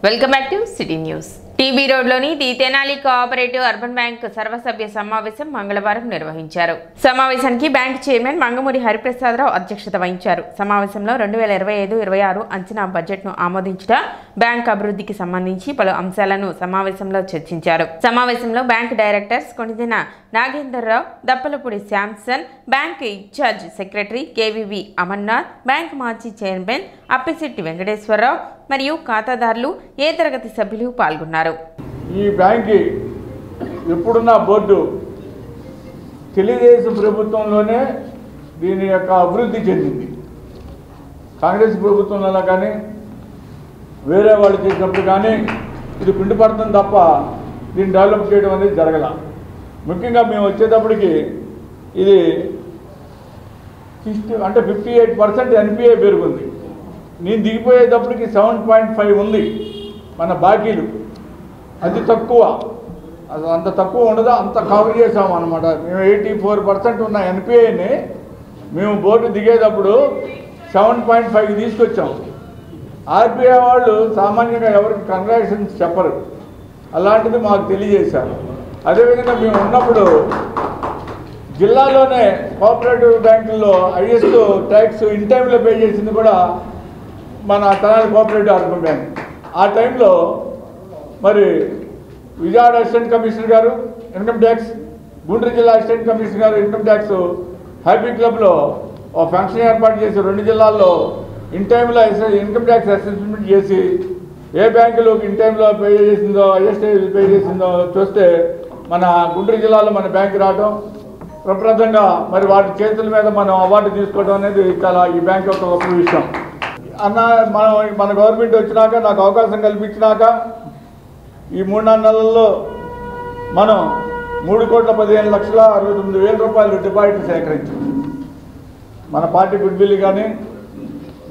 Welcome back to city news. TB రోడ్లోని the Tenali cooperative urban bank సర్వసభ్య సమావేశం మంగళవారం నిర్వహించారు. సమావేశానికి బ్యాంక్ చైర్మన్ మంగమూరి హరిప్రసాదరావు అధ్యక్షత వహించారు. సమావేశంలో 2025-26 అంచనా బడ్జెట్ను ఆమోదించడం, బ్యాంక్ అభివృద్ధికి సంబంధించి పలు అంశాలను సమావేశంలో చర్చించారు. సమావేశంలో bank directors Konidena Nagendrarao, Dappalapudi Samson, bank incharge secretary KVV Amarnath, bank మాజీ చైర్మన్ అప్పిశెట్టి వెంకటేశ్వరరావు మరియు ఖాతాదారులు, ఏ తరగతి సభ్యులు పాల్గొన్నారు. ఈ బ్యాంక్ ఎప్పుడున్న బోర్డు తెలుగుదేశం ప్రభుత్వంలోనే దీని యొక్క అభివృద్ధి చెందింది. కాంగ్రెస్ ప్రభుత్వంలో కానీ వేరే వాళ్ళు చేసినప్పుడు కానీ ఇది పిండిపడుతుంది తప్ప దీన్ని డెవలప్ చేయడం అనేది జరగల. ముఖ్యంగా మేము వచ్చేటప్పటికి ఇది 58% ఎన్పిఏ పెరుగుంది. నేను దిగిపోయేటప్పటికి 7.5 ఉంది మన బాకీలు. అది తక్కువ, అసలు అంత తక్కువ ఉండదు, అంత కవర్ చేసాము అనమాట. మేము 84% ఉన్న ఎన్పిఐని మేము బోర్డు దిగేటప్పుడు 7.5 తీసుకొచ్చాం. ఆర్బీఐ వాళ్ళు సామాన్యంగా ఎవరికి కంగ్రాచులేషన్స్ చెప్పరు, అలాంటిది మాకు తెలియజేశారు. అదేవిధంగా మేము ఉన్నప్పుడు జిల్లాలోనే కోఆపరేటివ్ బ్యాంకుల్లో హైయెస్ట్ ట్యాక్స్ ఇన్ టైంలో పే చేసింది కూడా మన తెనాలి కోఆపరేటివ్ అర్బన్ బ్యాంక్. ఆ టైంలో మరి విజయవాడ అసిస్టెంట్ కమిషనర్ గారు ఇన్కమ్ ట్యాక్స్, గుంటూరు జిల్లా అసిస్టెంట్ కమిషనర్ గారు ఇన్కమ్ ట్యాక్స్ హ్యాపీ క్లబ్లో ఒక ఫంక్షన్ ఏర్పాటు చేసి 2 జిల్లాల్లో ఇన్ టైంలో ఇన్కమ్ ట్యాక్స్ అసెస్మెంట్ చేసి ఏ బ్యాంకులు ఇన్ టైంలో పే చేసిందో, హైయెస్ట్ పే చేసిందో చూస్తే మన గుంటూరు జిల్లాలో మన బ్యాంకు రావడం, ప్రప్రదంగా మరి వాటి చేతుల మీద మనం అవార్డు తీసుకోవడం అనేది చాలా ఈ బ్యాంక్ యొక్క గొప్ప విషయం. మన గవర్నమెంట్ వచ్చినాక నాకు అవకాశం కల్పించినాక ఈ 3-4 నెలల్లో మనం 3,15,69,000 రూపాయలు డిపాజిట్ సేకరించాం. మన పార్టీ గుడ్విల్ కానీ,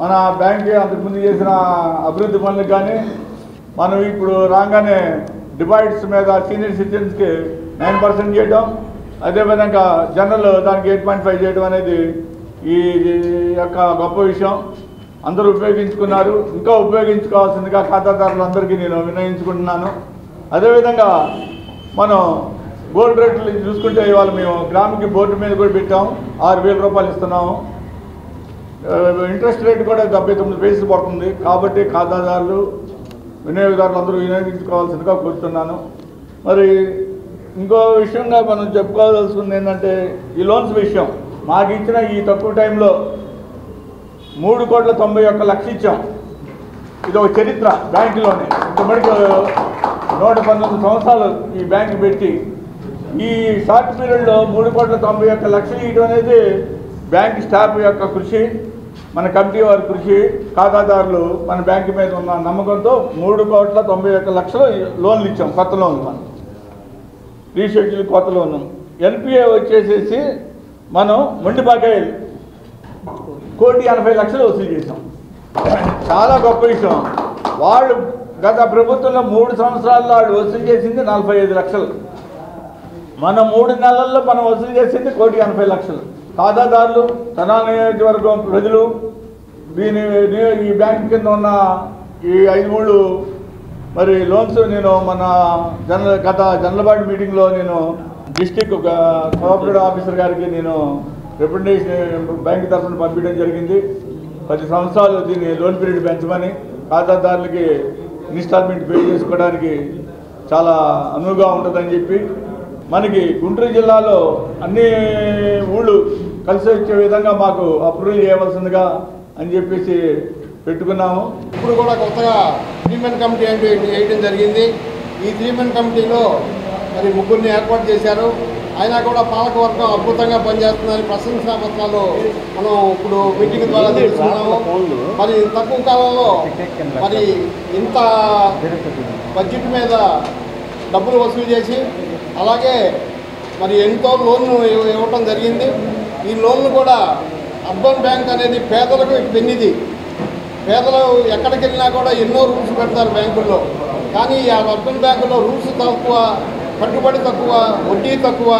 మన బ్యాంక్ అంతకుముందు చేసిన అభివృద్ధి పనులకు కానీ, మనం ఇప్పుడు రాగానే డిపాజిట్స్ మీద సీనియర్ సిటిజన్స్కి 9% చేయడం, అదేవిధంగా జనరల్ దానికి 8.5 చేయడం అనేది ఈ యొక్క గొప్ప విషయం. అందరూ ఉపయోగించుకున్నారు, ఇంకా ఉపయోగించుకోవాల్సిందిగా ఖాతాదారులందరికీ నేను వినయించుకుంటున్నాను. అదేవిధంగా మనం గోల్డ్ రేట్లు చూసుకుంటే ఇవాళ మేము గ్రాముకి బోర్డు మీద కూడా పెట్టాము, 6,000 రూపాయలు ఇస్తున్నాము. ఇంట్రెస్ట్ రేట్ కూడా 79 పైసలు పడుతుంది. కాబట్టి ఖాతాదారులు, వినియోగదారులు అందరూ వినియోగించుకోవాల్సిందిగా కోరుతున్నాను. మరి ఇంకో విషయంగా మనం చెప్పుకోవాల్సింది ఏంటంటే ఈ లోన్స్ విషయం. మాకు ఇచ్చిన ఈ తక్కువ టైంలో 3,91,00,000 ఇచ్చాం. ఇది ఒక చరిత్ర బ్యాంకులోనే. ఇంతమటికి 119 సంవత్సరాలు ఈ బ్యాంకు పెట్టి ఈ షార్ట్ పీరియడ్లో 3,91,00,000 ఇవ్వడం అనేది బ్యాంక్ స్టాఫ్ యొక్క కృషి, మన కమిటీ వారి కృషి, ఖాతాదారులు మన బ్యాంకు మీద ఉన్న నమ్మకంతో 3,91,00,000 లోన్లు ఇచ్చాం. కొత్త లోన్లు, మనం రీషెడ్యూల్ కొత్త లోను. ఎన్పిఏ వచ్చేసేసి మనం మొండి బకాయిలు 1,80,00,000 వసూలు చేసాం. చాలా గొప్ప విషయం. వాళ్ళు గత ప్రభుత్వంలో 3 సంవత్సరాల్లో వాళ్ళు వసూలు చేసింది 45 లక్షలు. మన 3 నెలల్లో మనం వసూలు చేసింది 1,80,00,000. ఖాతాదారులు, తెనాలి నియోజకవర్గం ప్రజలు, ఈ బ్యాంక్ కింద ఉన్న ఈ 5 మరి లోన్స్ నేను మన గత జనరల్ బాడీ మీటింగ్లో నేను డిస్టిక్ కోఆపరేటివ్ ఆఫీసర్ గారికి నేను రిప్రజెంటేషన్ బ్యాంక్ తరఫున పంపించడం జరిగింది. 10 సంవత్సరాలు దీన్ని లోన్ పీరియడ్ పెంచమని, ఖాతాదారులకి ఇన్స్టాల్మెంట్ పే చేసుకోవడానికి చాలా అనువుగా ఉంటుందని చెప్పి, మనకి గుంటూరు జిల్లాలో అన్ని ఊళ్ళు కలిసి వచ్చే విధంగా మాకు అప్రూవల్ చేయవలసిందిగా అని చెప్పేసి పెట్టుకున్నాము. ఇప్పుడు కూడా కొత్తగా 3-మెన్ కమిటీ వేయడం జరిగింది. ఈ 3-మెన్ కమిటీలో మరి 3 ఏర్పాటు చేశారు. అయినా కూడా పాలకవర్గం అద్భుతంగా పనిచేస్తుందని ప్రశంసా పత్రాలు మనం ఇప్పుడు మీటింగ్ ద్వారా తెలుసుకున్నాము. మరి తక్కువ కాలంలో మరి ఇంత బడ్జెట్ మీద డబ్బులు వసూలు చేసి, అలాగే మరి ఎంతో లోన్లు ఇవ్వటం జరిగింది. ఈ లోన్లు కూడా అర్బన్ బ్యాంక్ అనేది పేదలకు పెన్నిది. పేదలు ఎక్కడికి వెళ్ళినా కూడా ఎన్నో రూల్స్ పెడతారు బ్యాంకుల్లో, కానీ ఆ అర్బన్ బ్యాంకులో రూల్స్ తక్కువ, కట్టుబడి తక్కువ, వడ్డీ తక్కువ,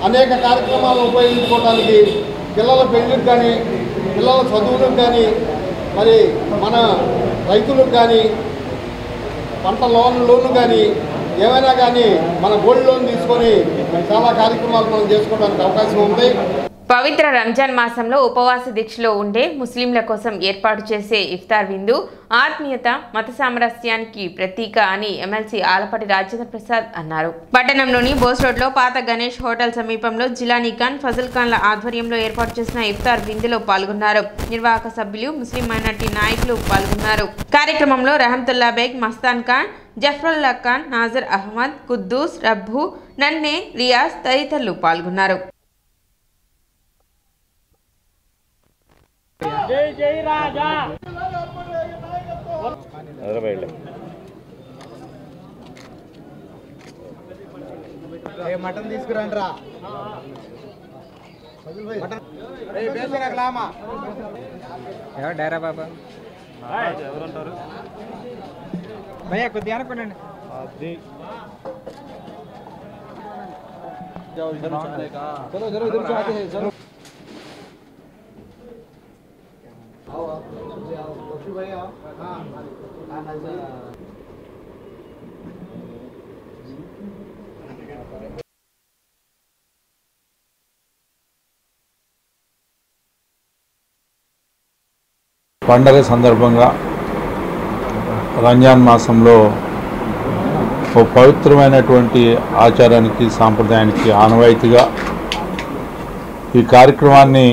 అనేక కార్యక్రమాలను ఉపయోగించుకోవడానికి, పిల్లల పెళ్లికి కానీ, పిల్లల చదువులకు కానీ, మరి మన రైతులకు కానీ పంట లోన్లు కానీ ఏమైనా కానీ మన గోల్డ్ లోన్ తీసుకొని చాలా కార్యక్రమాలు మనం చేసుకోవడానికి అవకాశం ఉంది. పవిత్ర రంజాన్ మాసంలో ఉపవాస దీక్షలో ఉండే ముస్లింల కోసం ఏర్పాటు చేసే ఇఫ్తార్ విందు ఆత్మీయత, మత సామరస్యానికి ప్రతీక అని ఎమ్మెల్సీ ఆలపాటి రాజేంద్ర ప్రసాద్ అన్నారు. పట్టణంలోని బోస్ రోడ్లో పాత గణేష్ హోటల్ సమీపంలో జిలానీ ఖాన్, ఫజల్ ఖాన్ల ఆధ్వర్యంలో ఏర్పాటు చేసిన ఇఫ్తార్ విందులో పాల్గొన్నారు. నిర్వాహక సభ్యులు, ముస్లిం మైనార్టీ నాయకులు పాల్గొన్నారు. కార్యక్రమంలో రహమతుల్లా బేగ్, మస్తాన్ ఖాన్, జఫరుల్లా ఖాన్, నాజర్ అహ్మద్, కుద్దూస్, రబ్బు, నన్నే, రియాజ్ తదితరులు పాల్గొన్నారు. జై జై రాజా మటన్ తీసుకురండి రా. డైరా బాబా ఎవరుంటారు భయ్యా కొద్దిగా అనుకోండి. పండగ సందర్భంగా రంజాన్ మాసంలో ఓ పవిత్రమైనటువంటి ఆచారానికి, సాంప్రదాయానికి ఆనవాయితీగా ఈ కార్యక్రమాన్ని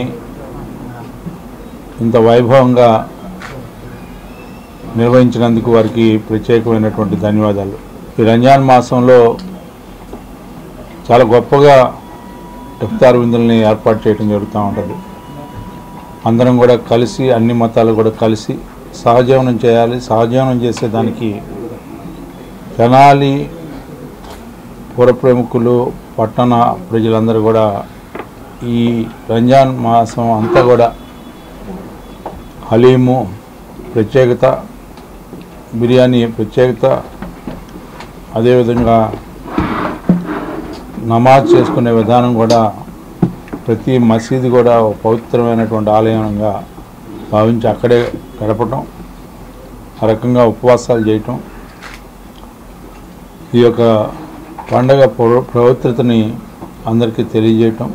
ఇంత వైభవంగా నిర్వహించినందుకు వారికి ప్రత్యేకమైనటువంటి ధన్యవాదాలు. ఈ రంజాన్ మాసంలో చాలా గొప్పగా ఇఫ్తార్ విందుల్ని ఏర్పాటు చేయడం జరుగుతూ ఉంటుంది. అందరం కూడా కలిసి, అన్ని మతాలు కూడా కలిసి సహజీవనం చేయాలి. సహజీవనం చేసేదానికి తెనాలి పురప్రముఖులు, పట్టణ ప్రజలందరూ కూడా ఈ రంజాన్ మాసం అంతా కూడా హలీము ప్రత్యేకత, బిర్యానీ ప్రత్యేకత, అదేవిధంగా నమాజ్ చేసుకునే విధానం కూడా ప్రతి మసీదు కూడా ఒక పవిత్రమైనటువంటి ఆలయంగా భావించి అక్కడే గడపటం, ఆ రకంగా ఉపవాసాలు చేయటం, ఈ యొక్క పండగ పవిత్రతని అందరికీ తెలియజేయటం.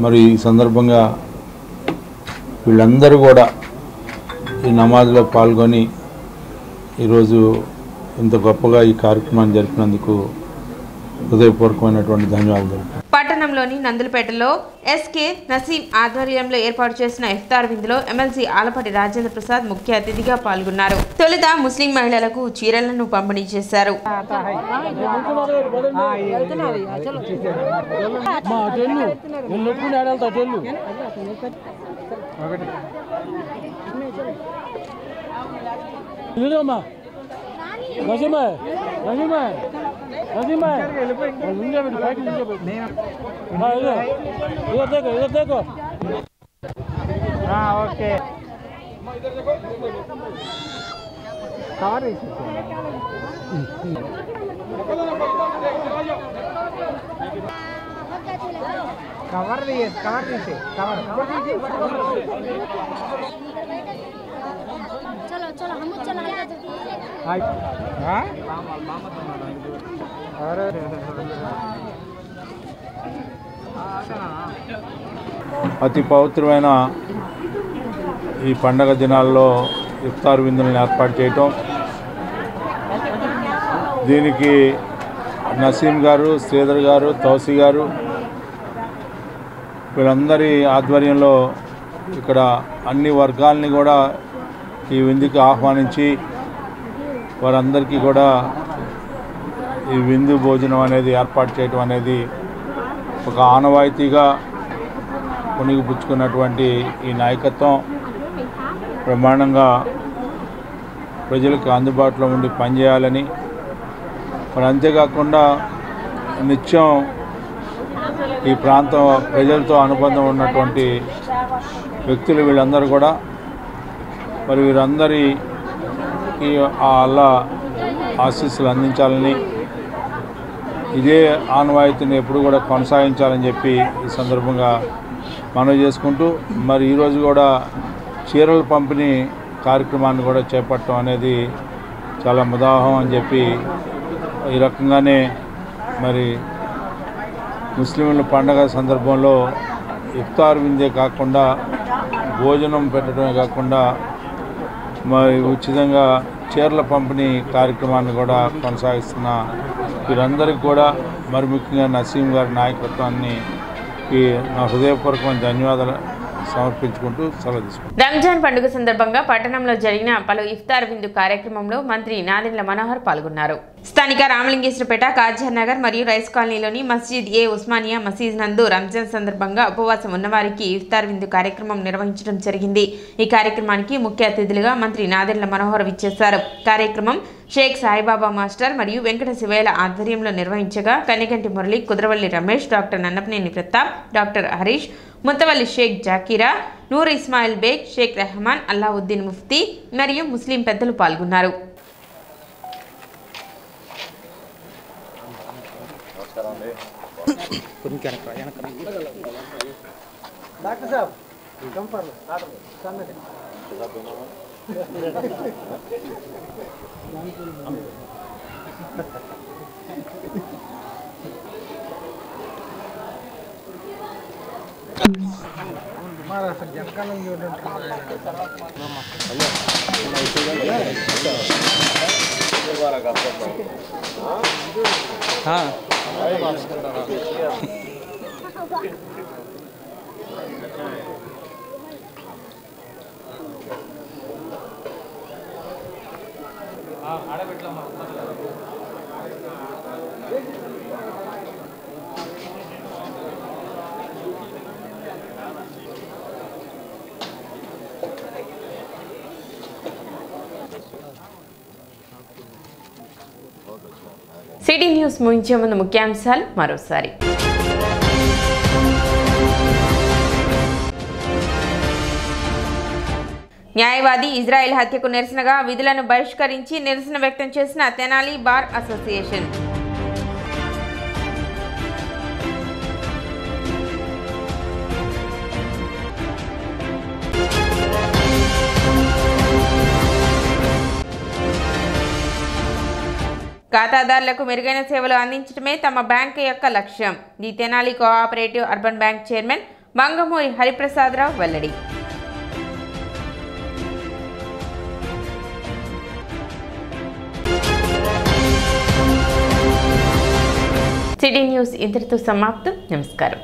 మరి ఈ సందర్భంగా వీళ్ళందరూ కూడా ఈ నమాజ్లో పాల్గొని ఈరోజు ఇంత గొప్పగా ఈ కార్యక్రమాన్ని జరిపినందుకు హృదయపూర్వకమైనటువంటి ధన్యవాదాలు. పట్టణంలోని నందులపేటలో ఎస్కే నసీం ఆధ్వర్యంలో ఏర్పాటు చేసిన ఇఫ్తార్ విందులో ఎమ్మెల్సీ ఆలపాటి రాజేంద్ర ప్రసాద్ ముఖ్య అతిథిగా పాల్గొన్నారు. తొలుత ముస్లిం మహిళలకు చీరలను పంపిణీ చేశారు. ఓకే కవర్ తీసి కవర్ चलो चलो हम चलो అతి పవిత్రమైన ఈ పండగ దినాల్లో ఇఫ్తార్ విందులను ఏర్పాటు చేయటం, దీనికి నసీం గారు, శ్రీధర్ గారు, తౌసి గారు వీళ్ళందరి ఆధ్వర్యంలో ఇక్కడ అన్ని వర్గాల్ని కూడా ఈ విందుకి ఆహ్వానించి వారందరికీ కూడా ఈ విందు భోజనం అనేది ఏర్పాటు చేయడం అనేది ఒక ఆనవాయితీగా పుణిగిపుచ్చుకున్నటువంటి ఈ నాయకత్వం బ్రహ్మాండంగా ప్రజలకు అందుబాటులో ఉండి పనిచేయాలని, మరి అంతేకాకుండా నిత్యం ఈ ప్రాంతం ప్రజలతో అనుబంధం ఉన్నటువంటి వ్యక్తులు వీళ్ళందరూ కూడా మరి వీరందరికీ ఆ అల్లా ఆశీస్సులు అందించాలని, ఇదే ఆనవాయితీని ఎప్పుడు కూడా కొనసాగించాలని చెప్పి ఈ సందర్భంగా మనవి చేసుకుంటూ, మరి ఈరోజు కూడా చీరల పంపిణీ కార్యక్రమాన్ని కూడా చేపట్టడం అనేది చాలా ముదాహం అని చెప్పి ఈ రకంగానే మరి ముస్లింల పండగ సందర్భంలో ఇఫ్తార్ విందే కాకుండా భోజనం పెట్టడమే కాకుండా మరి ఉచితంగా చీరల పంపిణీ కార్యక్రమాన్ని కూడా కొనసాగిస్తున్న వీరందరికీ కూడా మరి ముఖ్యంగా నసీం గారి నాయకత్వాన్ని నా హృదయపూర్వకమైన ధన్యవాదాలు సమర్పించుకుంటూ సెలవు తీసుకుంటాం. రంజాన్ పండుగ సందర్భంగా పట్టణంలో జరిగిన పలు ఇఫ్తార్ విందు కార్యక్రమంలో మంత్రి నాదెండ్ల మనోహర్ పాల్గొన్నారు. స్థానిక రామలింగేశ్వరపేట, కాజార్ నగర్ మరియు రైస్ కాలనీలోని మస్జిద్ ఏ ఉస్మానియా మసీద్ నందు రంజాన్ సందర్భంగా ఉపవాసం ఉన్నవారికి ఇఫ్తార్ విందు కార్యక్రమం నిర్వహించడం జరిగింది. ఈ కార్యక్రమానికి ముఖ్య అతిథులుగా మంత్రి నాదెండ్ల మనోహర్ విచ్చేశారు. కార్యక్రమం షేక్ సాయిబాబా మాస్టర్ మరియు వెంకట శివయ్యల ఆధ్వర్యంలో నిర్వహించగా కనిగంటి మురళి, కుదరవల్లి రమేష్, డాక్టర్ నన్నపనేని ప్రతాప్, డాక్టర్ హరీష్, ముత్తవల్లి షేక్ జాకీరా, నూర్ ఇస్మాయిల్ బేగ్, షేక్ రెహమాన్, అల్లావుద్దీన్ ముఫ్తీ మరియు ముస్లిం పెద్దలు పాల్గొన్నారు. సిటీ న్యూస్ ముగించే ముందు ముఖ్యాంశాలు మరోసారి. న్యాయవాది ఇజ్రాయెల్ హత్యకు నిరసనగా విధులను బహిష్కరించి నిరసన వ్యక్తం చేసిన తెనాలి బార్ అసోసియేషన్. ఖాతాదారులకు మెరుగైన సేవలు అందించడమే తమ బ్యాంకు యొక్క లక్ష్యం. The Tenali cooperative urban bank chairman Mangamuri Hariprasadarao వెల్లడి. సిటీ న్యూస్ ఇంతటితో సమాప్తం. నమస్కారం.